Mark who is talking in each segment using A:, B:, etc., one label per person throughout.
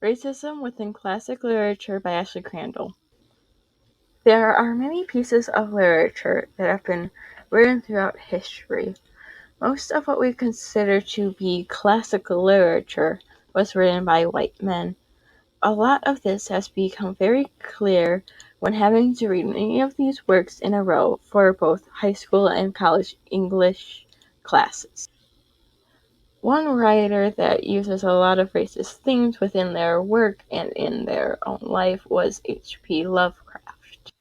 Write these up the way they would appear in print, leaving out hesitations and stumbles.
A: Racism Within Classic Literature by Ashley Crandall. There are many pieces of literature that have been written throughout history. Most of what we consider to be classical literature was written by white men. A lot of this has become very clear when having to read many of these works in a row for both high school and college English classes. One writer that uses a lot of racist themes within their work and in their own life was H.P. Lovecraft.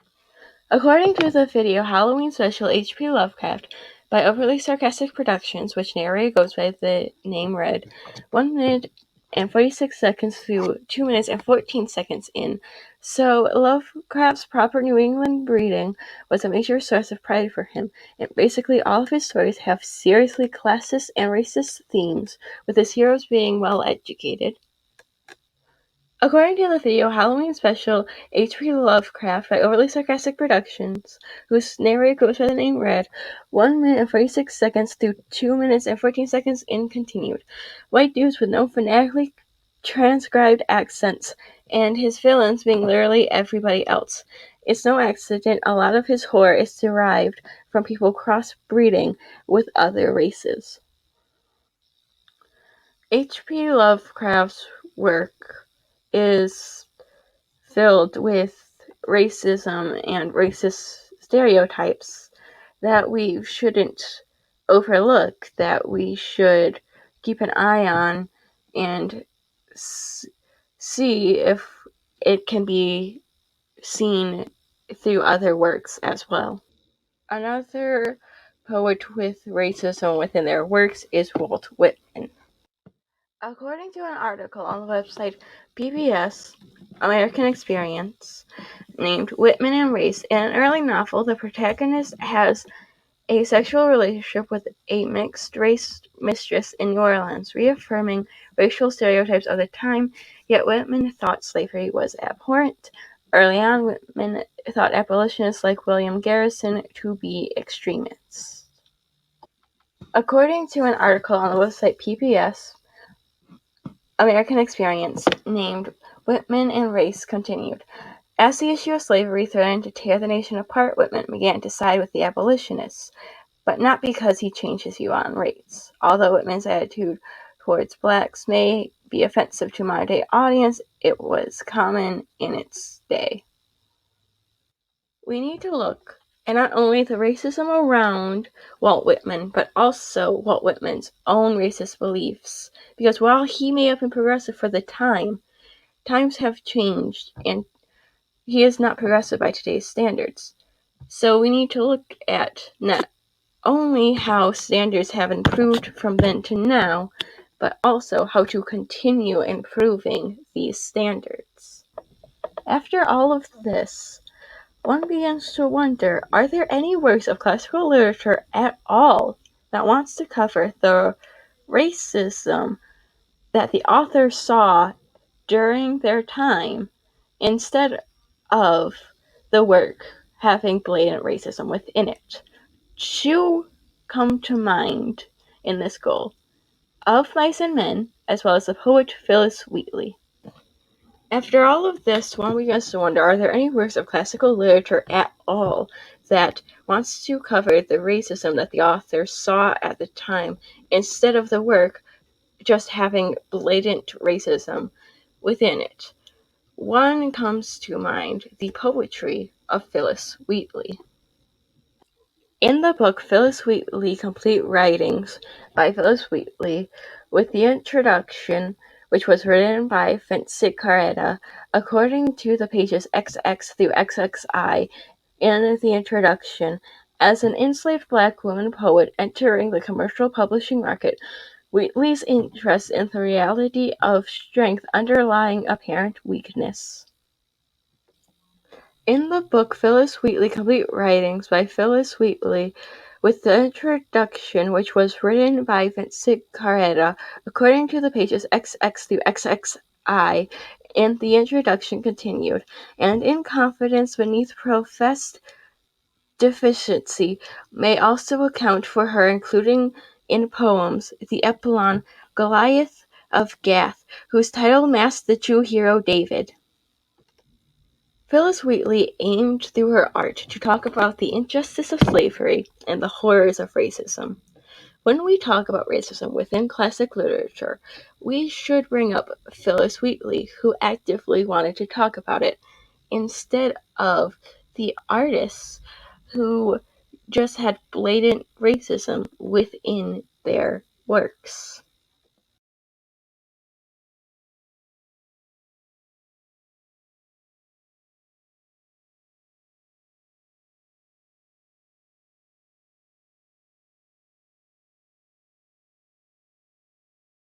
A: According to the video Halloween special H.P. Lovecraft by Overly Sarcastic Productions, which narrator goes by the name Red, 1 minute and 46 seconds to 2 minutes and 14 seconds in. So Lovecraft's proper New England breeding was a major source of pride for him, and basically all of his stories have seriously classist and racist themes, with his heroes being well educated. According to the video Halloween special H.P. Lovecraft by Overly Sarcastic Productions, whose narrator goes by the name Red, 1 minute and 46 seconds through 2 minutes and 14 seconds in continued. White dudes with no phonetically transcribed accents, and his villains being literally everybody else. It's no accident a lot of his horror is derived from people crossbreeding with other races. H.P. Lovecraft's work is filled with racism and racist stereotypes that we shouldn't overlook, that we should keep an eye on and see if it can be seen through other works as well. Another poet with racism within their works is Walt Whitman. According to an article on the website PBS American Experience, named Whitman and Race, in an early novel, the protagonist has a sexual relationship with a mixed-race mistress in New Orleans, reaffirming racial stereotypes of the time, yet Whitman thought slavery was abhorrent. Early on, Whitman thought abolitionists like William Garrison to be extremists. According to an article on the website PBS American Experience, named Whitman and Race, continued. As the issue of slavery threatened to tear the nation apart, Whitman began to side with the abolitionists, but not because he changed his view on race. Although Whitman's attitude towards blacks may be offensive to modern-day audience, it was common in its day. We need to look at not only the racism around Walt Whitman, but also Walt Whitman's own racist beliefs. Because while he may have been progressive for the time, times have changed, and he is not progressive by today's standards. So we need to look at not only how standards have improved from then to now, but also how to continue improving these standards. After all of this, one begins to wonder, are there any works of classical literature at all that wants to cover the racism that the author saw during their time instead of the work having blatant racism within it? Two come to mind in this goal: Of Mice and Men, as well as the poet Phyllis Wheatley. After all of this, one begins to wonder, are there any works of classical literature at all that wants to cover the racism that the author saw at the time, instead of the work just having blatant racism within it? One comes to mind, the poetry of Phyllis Wheatley. In the book Phyllis Wheatley Complete Writings by Phyllis Wheatley, with the introduction, which was written by Vincent Carretta, according to the pages XX through XXI in the introduction, as an enslaved black woman poet entering the commercial publishing market, Wheatley's interest in the reality of strength underlying apparent weakness. In the book Phyllis Wheatley Complete Writings by Phyllis Wheatley, with the introduction, which was written by Vincent Carretta, according to the pages XX through XXI, and the introduction continued, and in confidence beneath professed deficiency, may also account for her including in poems the epilon Goliath of Gath, whose title masked the true hero David. Phyllis Wheatley aimed through her art to talk about the injustice of slavery and the horrors of racism. When we talk about racism within classic literature, we should bring up Phyllis Wheatley, who actively wanted to talk about it, instead of the artists who just had blatant racism within their works.